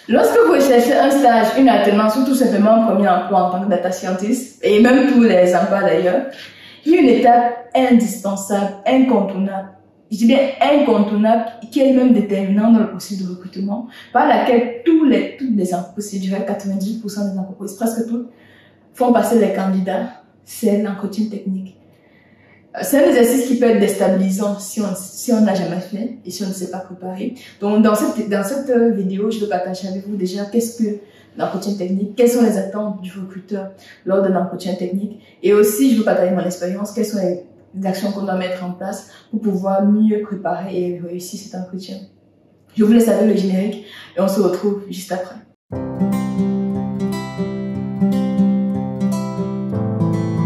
Lorsque vous recherchez un stage, une alternance ou tout simplement un premier emploi en tant que data scientist, et même tous les emplois d'ailleurs, il y a une étape indispensable, incontournable, je dis bien incontournable, qui est même déterminante dans le processus de recrutement, par laquelle toutes les entreprises, je dirais 98% des entreprises, presque toutes, font passer les candidats, c'est l'entretien technique. C'est un exercice qui peut être déstabilisant si on n'a jamais fait et si on ne s'est pas préparé. Donc, dans cette vidéo, je vais partager avec vous déjà qu'est-ce que l'entretien technique, quelles sont les attentes du recruteur lors d'un entretien technique. Et aussi, je vais partager mon expérience, quelles sont les actions qu'on doit mettre en place pour pouvoir mieux préparer et réussir cet entretien. Je vous laisse avec le générique et on se retrouve juste après.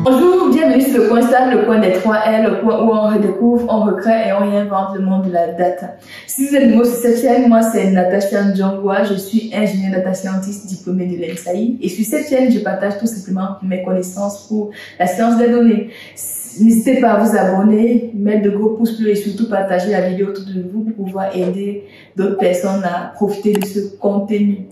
Bonjour, bienvenue sur le point start, le point des 3 R, le point où on redécouvre, on recrée et on réinvente le monde de la data. Si vous êtes nouveau sur cette chaîne, moi c'est Natasha Njongwa, je suis ingénieure data scientist diplômée de l'ENSAI et sur cette chaîne je partage tout simplement mes connaissances pour la science des données. N'hésitez pas à vous abonner, mettre de gros pouces bleus et surtout partager la vidéo autour de vous pour pouvoir aider d'autres personnes à profiter de ce contenu.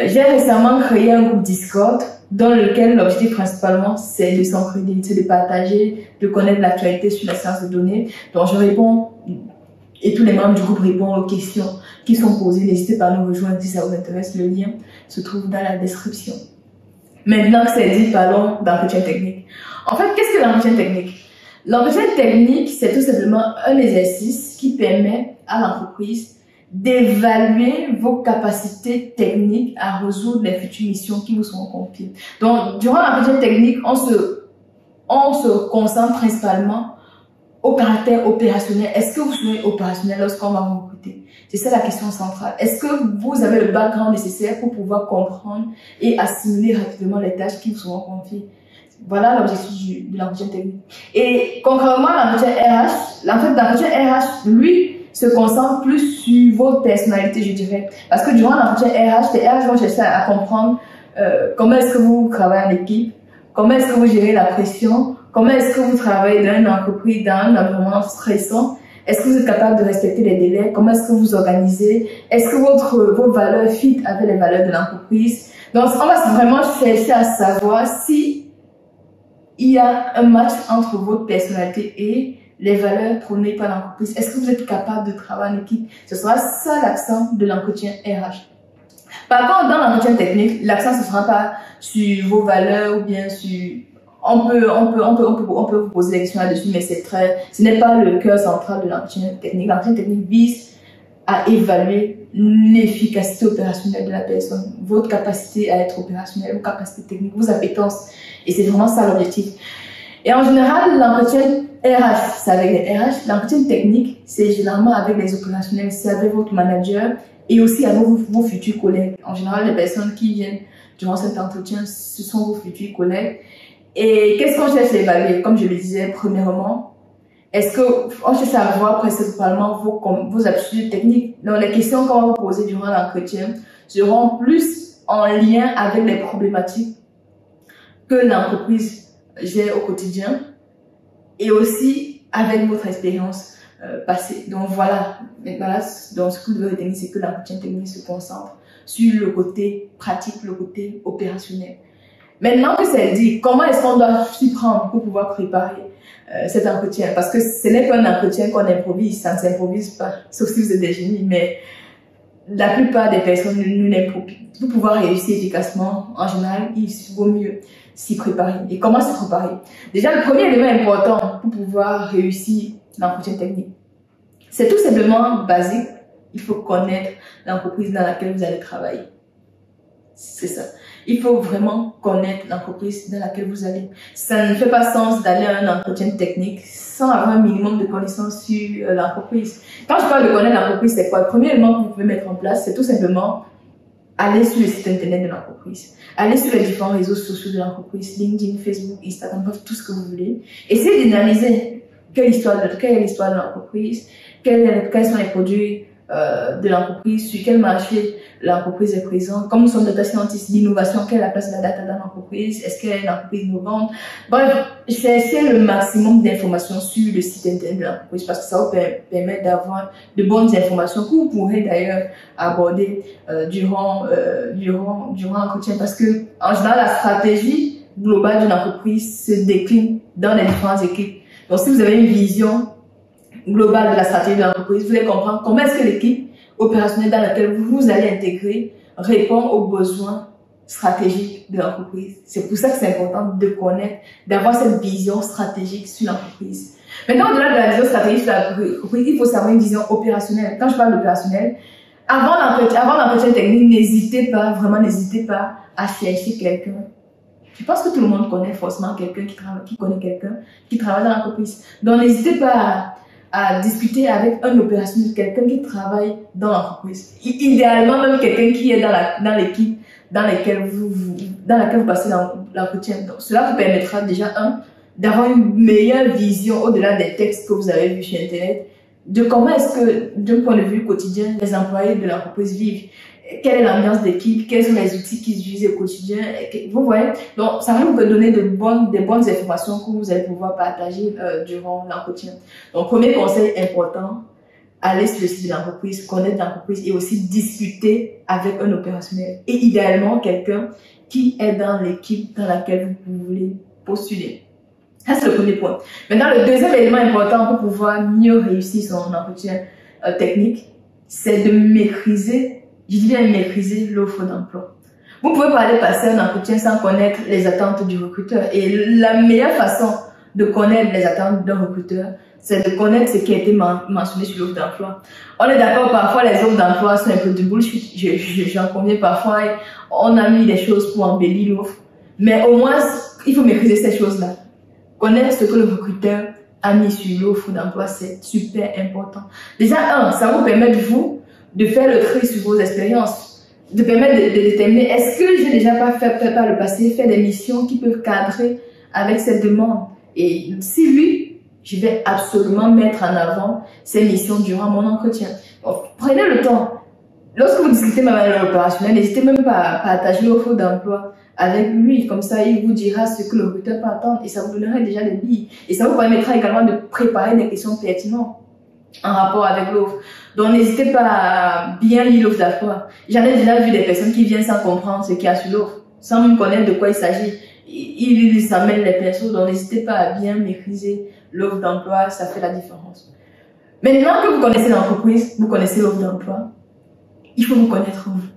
J'ai récemment créé un groupe Discord dans lequel l'objectif principalement c'est de s'entraider, c'est de partager, de connaître l'actualité sur la science de données. Donc je réponds et tous les membres du groupe répondent aux questions qui sont posées. N'hésitez pas à nous rejoindre si ça vous intéresse. Le lien se trouve dans la description. Maintenant que c'est dit, parlons d'entretien technique. En fait, qu'est-ce que l'entretien technique? L'entretien technique, c'est tout simplement un exercice qui permet à l'entreprise d'évaluer vos capacités techniques à résoudre les futures missions qui vous seront confiées. Donc, durant l'entretien technique, on se concentre principalement au caractère opérationnel. Est-ce que vous serez opérationnel lorsqu'on va vous recruter? C'est ça la question centrale. Est-ce que vous avez le background nécessaire pour pouvoir comprendre et assimiler rapidement les tâches qui vous seront confiées? Voilà l'objectif de l'entretien technique. Et concrètement, l'entretien RH, l'entretien RH, lui, se concentre plus sur votre personnalité, je dirais. Parce que durant l'entretien RH, les RH vont chercher à comprendre comment est-ce que vous travaillez en équipe, comment est-ce que vous gérez la pression, comment est-ce que vous travaillez dans une entreprise, dans un environnement stressant, est-ce que vous êtes capable de respecter les délais, comment est-ce que vous organisez, est-ce que vos valeurs fit avec les valeurs de l'entreprise. Donc, on va vraiment chercher à savoir si il y a un match entre votre personnalité et les valeurs prônées par l'entreprise. Est-ce que vous êtes capable de travailler en équipe? Ce sera ça l'accent de l'entretien RH. Par contre, dans l'entretien technique, l'accent ne sera pas sur vos valeurs ou bien sur... On peut vous poser des questions là-dessus, mais ce n'est pas le cœur central de l'entretien technique. L'entretien technique vise à évaluer l'efficacité opérationnelle de la personne, votre capacité à être opérationnel, vos capacités techniques, vos appétences. Et c'est vraiment ça l'objectif. Et en général, l'entretien RH, c'est avec les RH. L'entretien technique, c'est généralement avec les opérationnels, c'est avec votre manager et aussi avec vos futurs collègues. En général, les personnes qui viennent durant cet entretien, ce sont vos futurs collègues. Et qu'est-ce qu'on cherche à évaluer? Comme je le disais, premièrement, est-ce qu'on cherche à voir principalement vos aptitudes techniques? Donc, les questions qu'on va vous poser durant l'entretien seront plus en lien avec les problématiques que l'entreprise gère au quotidien et aussi avec votre expérience passée. Donc voilà, donc ce que vous devez retenir, c'est que l'entretien technique se concentre sur le côté pratique, le côté opérationnel. Maintenant que c'est dit, comment est-ce qu'on doit s'y prendre pour pouvoir préparer cet entretien? Parce que ce n'est pas un entretien qu'on improvise, ça ne s'improvise pas, sauf si vous êtes des génies, mais la plupart des personnes nous l'improvisent. Pour pouvoir réussir efficacement, en général, il vaut mieux s'y préparer. Et comment se préparer? Déjà, le premier élément important pour pouvoir réussir l'entretien technique, c'est tout simplement basique. Il faut connaître l'entreprise dans laquelle vous allez travailler. C'est ça. Il faut vraiment connaître l'entreprise dans laquelle vous allez. Ça ne fait pas sens d'aller à un entretien technique sans avoir un minimum de connaissances sur l'entreprise. Quand je parle de connaître l'entreprise, c'est quoi? Le premier élément que vous pouvez mettre en place, c'est tout simplement aller sur le site internet de l'entreprise, aller sur les différents réseaux sociaux de l'entreprise, LinkedIn, Facebook, Instagram, bref, tout ce que vous voulez. Essayez d'analyser quelle est l'histoire de l'entreprise, quels sont les produits de l'entreprise, sur quel marché l'entreprise est présente. Comme nous sommes data scientists, l'innovation, quelle est la place de la data dans l'entreprise, est-ce qu'elle est une entreprise innovante. Bref, cherchez le maximum d'informations sur le site internet de l'entreprise parce que ça vous permet d'avoir de bonnes informations que vous pourrez d'ailleurs aborder durant l'entretien, parce que en général la stratégie globale d'une entreprise se décline dans les différentes équipes. Donc si vous avez une vision globale de la stratégie de l'entreprise, vous allez comprendre comment est-ce que l'équipe opérationnelle dans laquelle vous allez intégrer répond aux besoins stratégiques de l'entreprise. C'est pour ça que c'est important de connaître, d'avoir cette vision stratégique sur l'entreprise. Maintenant, au-delà de la vision stratégique sur l'entreprise, il faut savoir une vision opérationnelle. Quand je parle d'opérationnel, avant l'entretien technique, n'hésitez pas à chercher quelqu'un. Je pense que tout le monde connaît forcément quelqu'un qui connaît quelqu'un qui travaille dans l'entreprise. Donc, n'hésitez pas à discuter avec un opérationnel, quelqu'un qui travaille dans l'entreprise. Idéalement, même quelqu'un qui est dans l'équipe dans laquelle vous passez l'entretien. Donc, cela vous permettra déjà, d'avoir une meilleure vision au-delà des textes que vous avez vus sur Internet, de comment est-ce que, d'un point de vue quotidien, les employés de l'entreprise vivent. Quelle est l'ambiance d'équipe, quels sont les outils qu'ils utilisent au quotidien, vous voyez. Donc, ça va vous donner des bonnes informations que vous allez pouvoir partager durant l'entretien. Donc, premier conseil important, allez sur le site de l'entreprise, connaître l'entreprise et aussi discuter avec un opérationnel. Et idéalement, quelqu'un qui est dans l'équipe dans laquelle vous voulez postuler. Ça, c'est le premier point. Maintenant, le deuxième élément important pour pouvoir mieux réussir son entretien technique, c'est de maîtriser, je dis bien maîtriser l'offre d'emploi. Vous pouvez pas aller passer un entretien sans connaître les attentes du recruteur. Et la meilleure façon de connaître les attentes d'un recruteur, c'est de connaître ce qui a été mentionné sur l'offre d'emploi. On est d'accord, parfois les offres d'emploi sont un peu du bullshit. J'en conviens parfois. On a mis des choses pour embellir l'offre. Mais au moins, il faut maîtriser ces choses-là. Connaître ce que le recruteur a mis sur l'offre d'emploi, c'est super important. Déjà, ça vous permet de faire le tri sur vos expériences, de permettre de déterminer est-ce que j'ai déjà pas fait par le passé, faire des missions qui peuvent cadrer avec cette demande. Et si oui, je vais absolument mettre en avant ces missions durant mon entretien. Donc, prenez le temps. Lorsque vous discutez même avec l'opérationnel, n'hésitez même pas à partager l'offre d'emploi avec lui. Comme ça, il vous dira ce que le recruteur peut attendre et ça vous donnera déjà des billes. Et ça vous permettra également de préparer des questions pertinentes en rapport avec l'offre. Donc, n'hésitez pas à bien lire l'offre d'emploi. J'en ai déjà vu des personnes qui viennent sans comprendre ce qu'il y a sur l'offre, sans même connaître de quoi il s'agit. Ils s'amènent les pinceaux, donc n'hésitez pas à bien maîtriser l'offre d'emploi, ça fait la différence. Maintenant que vous connaissez l'entreprise, vous connaissez l'offre d'emploi, il faut vous connaître vous.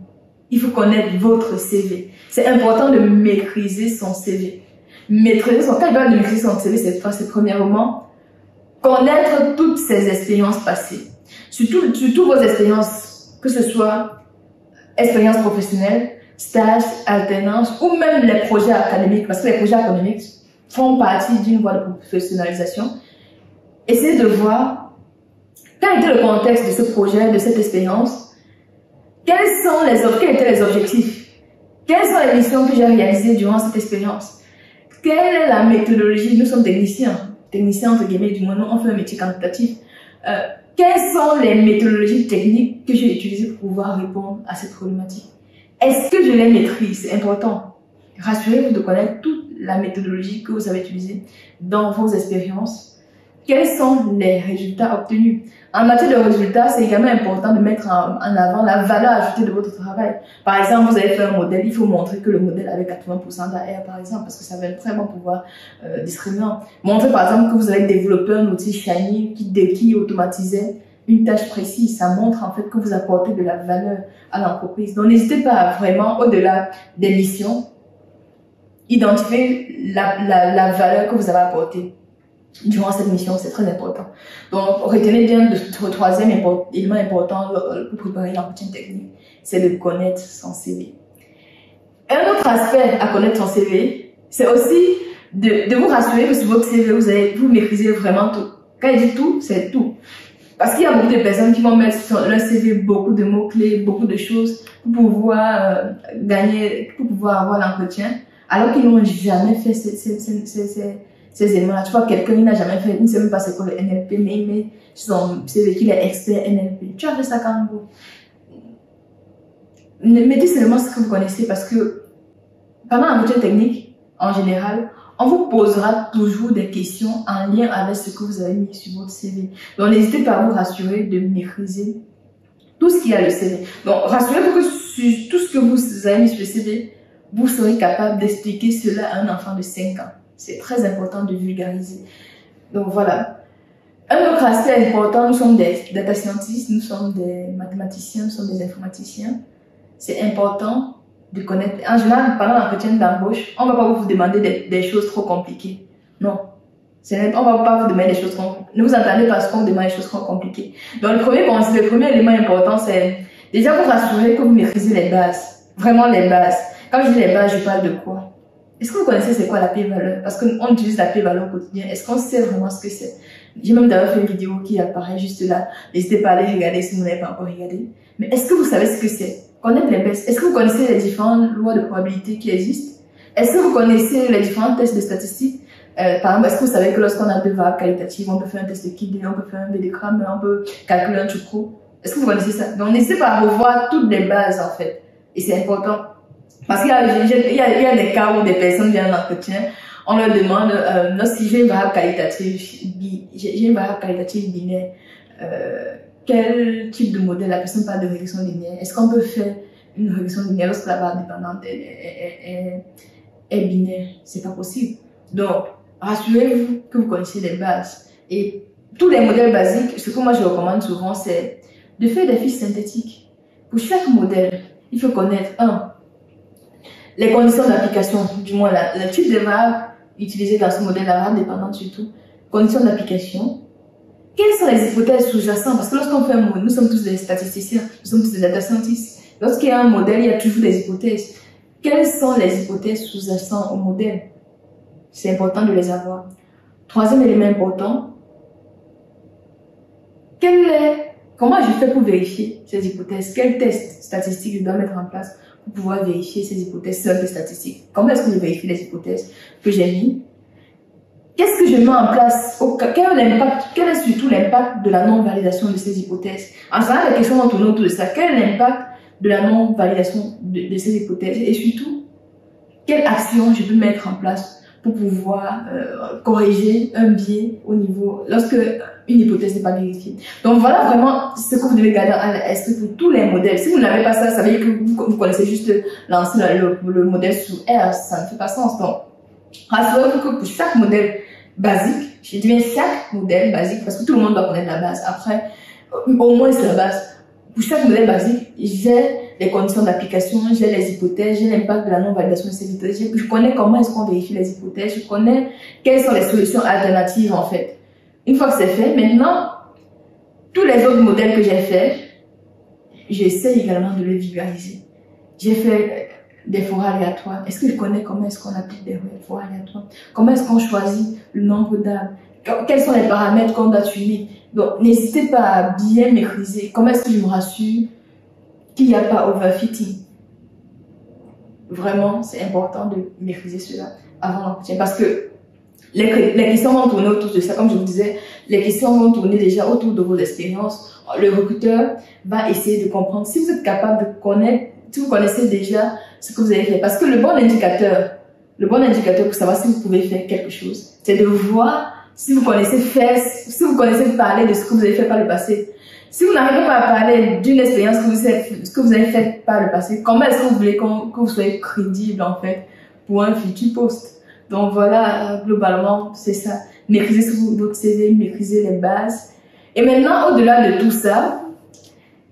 Il faut connaître votre CV. C'est important de maîtriser son CV. Quand il parle de maîtriser son CV, c'est premièrement connaître toutes ses expériences passées. Surtout vos expériences, que ce soit expérience professionnelle, stage, alternance ou même les projets académiques, parce que les projets académiques font partie d'une voie de professionnalisation. Essayez de voir quel était le contexte de ce projet, de cette expérience, quels étaient les objectifs, quelles sont les missions que j'ai réalisées durant cette expérience, quelle est la méthodologie, nous sommes techniciens entre guillemets, du moins on fait un métier quantitatif, quelles sont les méthodologies techniques que j'ai utilisées pour pouvoir répondre à cette problématique. Est-ce que je les maîtrise? C'est important. Rassurez-vous de connaître toute la méthodologie que vous avez utilisée dans vos expériences. Quels sont les résultats obtenus? En matière de résultats, c'est également important de mettre en avant la valeur ajoutée de votre travail. Par exemple, vous avez fait un modèle, il faut montrer que le modèle avait 80% d'AR, par exemple, parce que ça va être très bon pouvoir discriminant. Montrer, par exemple, que vous avez développé un outil Shiny qui automatisait une tâche précise. Ça montre en fait que vous apportez de la valeur à l'entreprise. Donc, n'hésitez pas à vraiment, au-delà des missions, identifier la valeur que vous avez apportée durant cette mission, c'est très important. Donc, retenez bien le troisième élément important pour préparer l'entretien technique, c'est de connaître son CV. Un autre aspect à connaître son CV, c'est aussi de vous rassurer que sur votre CV, vous maîtrisez vraiment tout. Quand il dit tout, c'est tout. Parce qu'il y a beaucoup de personnes qui vont mettre sur leur CV beaucoup de mots-clés, beaucoup de choses pour pouvoir pour pouvoir avoir l'entretien, alors qu'ils n'ont jamais fait ces éléments-là. Tu vois, quelqu'un, il n'a jamais fait, il ne sait même pas c'est quoi le NLP, mais il met son CV qu'il est expert NLP. Tu as fait ça quand vous? Mettez seulement ce que vous connaissez parce que pendant l'entretien technique, en général, on vous posera toujours des questions en lien avec ce que vous avez mis sur votre CV. Donc, n'hésitez pas à vous rassurer de maîtriser tout ce qu'il y a le CV. Donc, rassurez-vous que sur tout ce que vous avez mis sur le CV, vous serez capable d'expliquer cela à un enfant de 5 ans. C'est très important de vulgariser. Donc, voilà. Un autre aspect important, nous sommes des data scientists, nous sommes des mathématiciens, nous sommes des informaticiens. C'est important de connaître. En général, pendant l'entretien d'embauche, on ne va pas vous demander des choses trop compliquées. Non. On ne va pas vous demander des choses compliquées. Ne vous attendez pas à ce qu'on vous demande des choses trop compliquées. Donc, le premier élément important, c'est déjà vous rassurer que vous maîtrisez les bases. Vraiment les bases. Quand je dis les bases, je parle de quoi? Est-ce que vous connaissez c'est quoi la P-valeur? Parce qu'on utilise la P-valeur au quotidien. Est-ce qu'on sait vraiment ce que c'est? J'ai même d'ailleurs fait une vidéo qui apparaît juste là. N'hésitez pas à aller regarder si vous n'avez pas encore regardé. Mais est-ce que vous savez ce que c'est? Connaître les bases. Est-ce que vous connaissez les différentes lois de probabilité qui existent? Est-ce que vous connaissez les différents tests de statistiques? Par exemple, est-ce que vous savez que lorsqu'on a deux variables qualitatives, on peut faire un test de Kidney, on peut faire un BD-gramme, on peut calculer un Chukwu? Est-ce que vous connaissez ça? Donc, n'hésitez pas à revoir toutes les bases, en fait. Et c'est important. Parce qu'il y a des cas où des personnes viennent en entretien, on leur demande, si j'ai une variable qualitative binaire, quel type de modèle la personne parle de régression linéaire? Est-ce qu'on peut faire une régression linéaire lorsque la variable dépendante est binaire? C'est pas possible. Donc, rassurez-vous que vous connaissez les bases. Et tous les modèles basiques, ce que moi je recommande souvent, c'est de faire des fiches synthétiques. Pour chaque modèle, il faut connaître, les conditions d'application, du moins le type de variable utilisée dans ce modèle, la variable dépendante surtout, conditions d'application. Quelles sont les hypothèses sous-jacentes? Parce que lorsqu'on fait un modèle, nous sommes tous des statisticiens, nous sommes tous des data scientists. Lorsqu'il y a un modèle, il y a toujours des hypothèses. Quelles sont les hypothèses sous-jacentes au modèle? C'est important de les avoir. Troisième élément important, comment je fais pour vérifier ces hypothèses? Quel test statistique je dois mettre en place pour pouvoir vérifier ces hypothèses simples statistiques? Comment est-ce que je vérifie les hypothèses que j'ai mises? Qu'est-ce que je mets en place? Quel est surtout l'impact de la non-validation de ces hypothèses? En général, les questions vont tourner autour de ça. Quel est l'impact de la non-validation de ces hypothèses? Et surtout, quelle action je peux mettre en place pour pouvoir corriger un biais au niveau, lorsque une hypothèse n'est pas vérifiée. Donc voilà vraiment ce que vous devez garder à l'esprit pour tous les modèles. Si vous n'avez pas ça, ça veut dire que vous connaissez juste lancer le modèle sous R, ça ne fait pas sens. Donc, rassurez-vous que pour chaque modèle basique, je dis bien chaque modèle basique, parce que tout le monde doit connaître la base. Après, au moins c'est la base. Pour chaque modèle basique, j'ai les conditions d'application, j'ai les hypothèses, j'ai l'impact de la non-validation de ces hypothèses. Je connais comment est-ce qu'on vérifie les hypothèses, je connais quelles sont les solutions alternatives en fait. Une fois que c'est fait, maintenant, tous les autres modèles que j'ai faits, j'essaie également de les vulgariser. J'ai fait des forêts aléatoires. Est-ce que je connais comment est-ce qu'on applique des forêts aléatoires? Comment est-ce qu'on choisit le nombre d'arbres? Quels sont les paramètres qu'on doit suivre? Donc, n'hésitez pas à bien maîtriser. Comment est-ce que je me rassure qu'il n'y a pas overfitting? Vraiment, c'est important de maîtriser cela avant l'entretien. Parce que les questions vont tourner autour de ça. Comme je vous disais, les questions vont tourner déjà autour de vos expériences. Le recruteur va essayer de comprendre si vous êtes capable de connaître, si vous connaissez déjà ce que vous avez fait. Parce que le bon indicateur pour savoir si vous pouvez faire quelque chose, c'est de voir si vous connaissez parler de ce que vous avez fait par le passé. Si vous n'arrivez pas à parler d'une expérience que vous avez faite par le passé, comment est-ce que vous voulez que vous soyez crédible en fait pour un futur poste? Donc voilà, globalement, c'est ça. Maîtriser votre CV, maîtriser les bases. Et maintenant, au-delà de tout ça,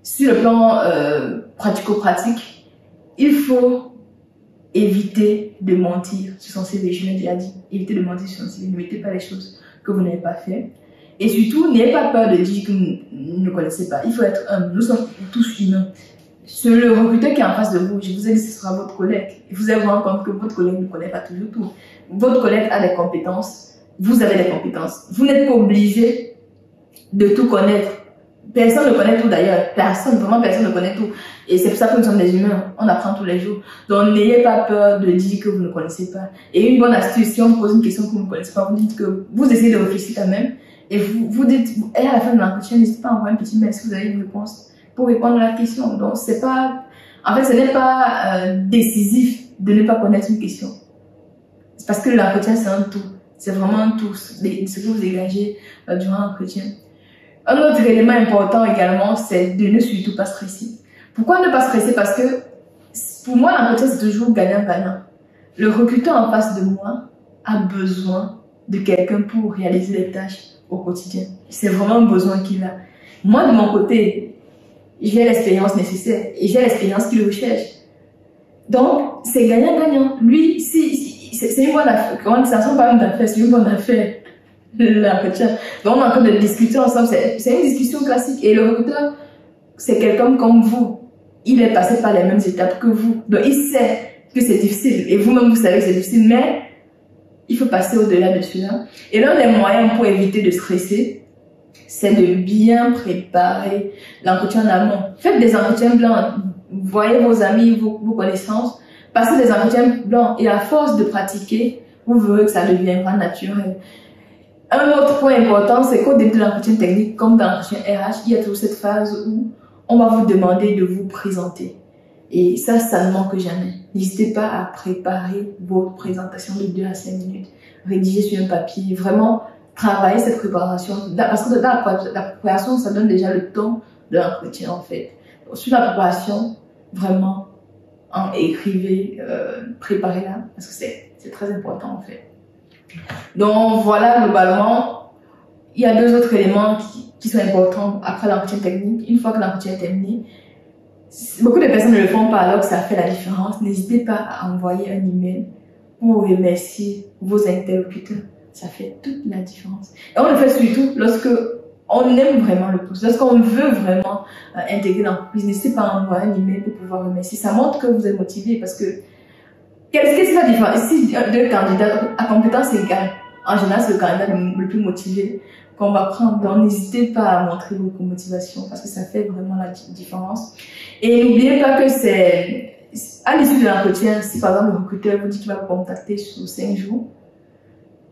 sur le plan pratico-pratique, il faut éviter de mentir sur son CV. Je l'ai déjà dit, évitez de mentir sur son CV. Ne mettez pas les choses que vous n'avez pas fait. Et surtout, n'ayez pas peur de dire que vous ne connaissez pas. Il faut être humble. Nous sommes tous humains. Le recruteur qui est en face de vous, je vous ai dit, ce sera votre collègue. Et vous allez vous rendre compte que votre collègue ne connaît pas toujours tout. Votre collègue a des compétences. Vous avez des compétences. Vous n'êtes pas obligé de tout connaître. Personne ne connaît tout d'ailleurs. Personne, vraiment personne ne connaît tout. Et c'est pour ça que nous sommes des humains. On apprend tous les jours. Donc n'ayez pas peur de dire que vous ne connaissez pas. Et une bonne astuce, si on vous pose une question que vous ne connaissez pas, vous dites que vous essayez de réfléchir quand même. Et vous dites, et à la fin de l'entretien, n'hésitez pas à envoyer un petit mail si vous avez une réponse pour répondre à la question. Donc c'est pas, en fait, ce n'est pas décisif de ne pas connaître une question. C'est parce que l'entretien c'est un tout. C'est vraiment un tout. Ce que vous dégagez durant l'entretien. Un autre élément important également, c'est de ne surtout pas stresser. Pourquoi ne pas stresser? Parce que pour moi, l'entretien, c'est toujours gagnant-gagnant. Le recruteur en face de moi a besoin de quelqu'un pour réaliser les tâches au quotidien. C'est vraiment un besoin qu'il a. Moi, de mon côté, j'ai l'expérience nécessaire et j'ai l'expérience qu'il recherche. Donc, c'est gagnant-gagnant. Lui, c'est une bonne affaire. Quand ça ne sont pas une affaire, c'est une bonne affaire. L'entretien. Donc, on est en train de discuter ensemble. C'est une discussion classique. Et le recruteur, c'est quelqu'un comme vous. Il est passé par les mêmes étapes que vous. Donc, il sait que c'est difficile. Et vous-même, vous savez que c'est difficile. Mais il faut passer au-delà de cela. Et l'un des moyens pour éviter de stresser, c'est de bien préparer l'entretien en amont. Faites des entretiens blancs. Voyez vos amis, vos connaissances. Passez des entretiens blancs. Et à force de pratiquer, vous verrez que ça deviendra naturel. Un autre point important, c'est qu'au début de l'entretien technique, comme dans l'entretien RH, il y a toujours cette phase où on va vous demander de vous présenter. Et ça ne manque jamais. N'hésitez pas à préparer votre présentation de 2 à 5 minutes. Rédiger sur un papier. Vraiment, travailler cette préparation. Parce que la préparation, ça donne déjà le ton de l'entretien, en fait. Sur la préparation, vraiment, écrivez, préparez-la. Parce que c'est très important, en fait. Donc voilà, globalement, il y a 2 autres éléments qui sont importants après l'entretien technique. Une fois que l'entretien est terminé, beaucoup de personnes ne le font pas alors que ça fait la différence. N'hésitez pas à envoyer un email pour remercier vos interlocuteurs. Ça fait toute la différence. Et on le fait surtout lorsque on aime vraiment le poste, lorsqu'on veut vraiment intégrer l'entreprise. N'hésitez pas à envoyer un email pour pouvoir remercier. Ça montre que vous êtes motivé parce que qu'est-ce que c'est la différence? Si 2 candidats à compétences égales, en général, c'est le candidat le plus motivé qu'on va prendre. Donc, n'hésitez pas à montrer votre motivation parce que ça fait vraiment la différence. Et n'oubliez pas que c'est à l'issue de l'entretien, si par exemple le recruteur vous dit qu'il va vous contacter sur 5 jours,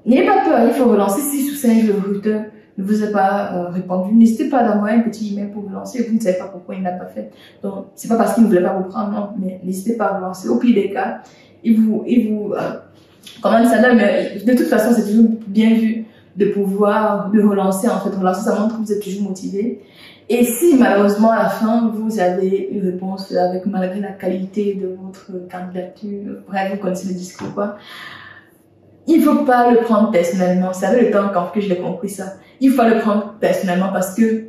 n'ayez pas peur, il faut relancer. Si sur 5 jours le recruteur ne vous a pas répondu, n'hésitez pas à envoyer un petit email pour relancer. Vous ne savez pas pourquoi il n'a pas fait. Donc, c'est pas parce qu'il ne voulait pas vous prendre, non, mais n'hésitez pas à relancer. Au pire des cas, comment dire ça, mais de toute façon, c'est toujours bien vu de relancer, en fait. Relancer, ça montre que vous êtes toujours motivé. Et si, malheureusement, à la fin, vous avez une réponse malgré la qualité de votre candidature, bref, vous connaissez le discours, quoi. Il faut pas le prendre personnellement. Ça fait le temps que je l'ai compris ça. Il faut le prendre personnellement parce que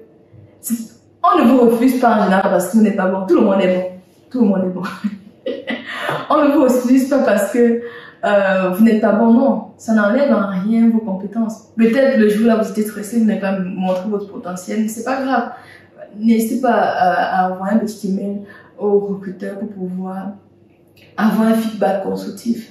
on ne vous refuse pas en général parce que vous n'êtes pas bon. Tout le monde est bon. Tout le monde est bon. On ne vous refuse pas parce que vous n'êtes pas bon, non. Ça n'enlève en rien vos compétences. Peut-être le jour là vous étiez stressé, vous n'avez pas montré votre potentiel, mais c'est pas grave. N'hésitez pas à envoyer un petit email au recruteur pour pouvoir avoir un feedback constructif.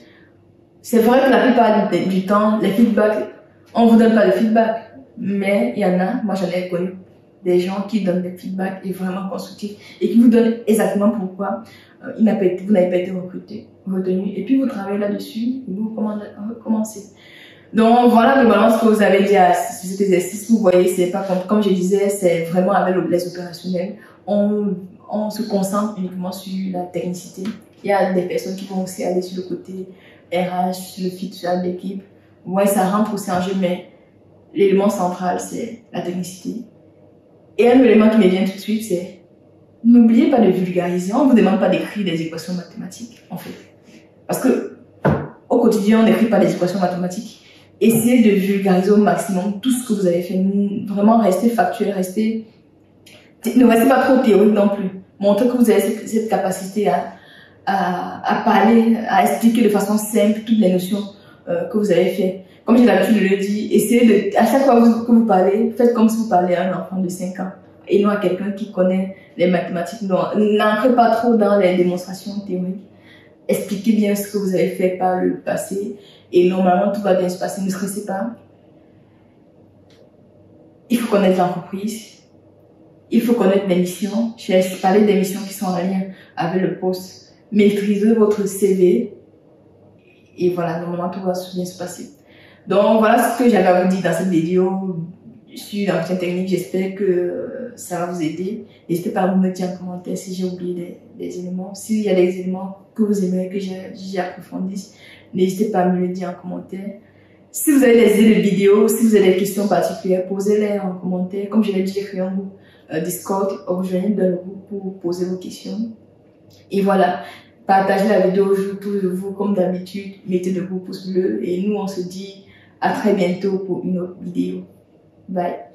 C'est vrai que la plupart du temps, les feedbacks, on vous donne pas de feedback, mais il y en a, moi j'en ai connu, des gens qui donnent des feedbacks et vraiment constructifs et qui vous donnent exactement pourquoi vous n'avez pas été retenu. Et puis vous travaillez là-dessus et vous recommencez. Donc voilà globalement ce que vous avez dit à cet exercice. Vous voyez, c'est pas comme je disais, c'est vraiment avec les opérationnels. On se concentre uniquement sur la technicité. Il y a des personnes qui vont aussi aller sur le côté RH, sur le fit sur l'équipe. Ouais, ça rentre aussi en jeu, mais l'élément central, c'est la technicité. Et un élément qui me vient tout de suite, c'est n'oubliez pas de vulgariser. On ne vous demande pas d'écrire des équations mathématiques, en fait. Parce que au quotidien, on n'écrit pas des équations mathématiques. Essayez de vulgariser au maximum tout ce que vous avez fait. Vraiment, restez factuel, ne restez pas trop théorique non plus. Montrez que vous avez cette capacité à parler, à expliquer de façon simple toutes les notions que vous avez fait. Comme j'ai l'habitude de le dire, essayez à chaque fois que vous parlez, faites comme si vous parlez à un enfant de 5 ans et non à quelqu'un qui connaît les mathématiques. N'entrez pas trop dans les démonstrations théoriques. Expliquez bien ce que vous avez fait par le passé et normalement tout va bien se passer. Ne stressez pas. Il faut connaître l'entreprise. il faut connaître les missions. Je vais parler des missions qui sont en lien avec le poste. Maîtrisez votre CV. Et voilà, normalement, tout va bien se passer. Donc, voilà ce que j'avais à vous dire dans cette vidéo sur l'entretien technique. J'espère que ça va vous aider. N'hésitez pas à me dire en commentaire si j'ai oublié des éléments. S'il y a des éléments que vous aimeriez que j'approfondisse, n'hésitez pas à me le dire en commentaire. Si vous avez des idées de vidéos, si vous avez des questions particulières, posez-les en commentaire. Comme je l'ai dit, j'ai créé un groupe Discord. Rejoignez dans le groupe pour poser vos questions. Et voilà. Partagez la vidéo autour de vous comme d'habitude. Mettez le pouce bleu. Et nous, on se dit à très bientôt pour une autre vidéo. Bye.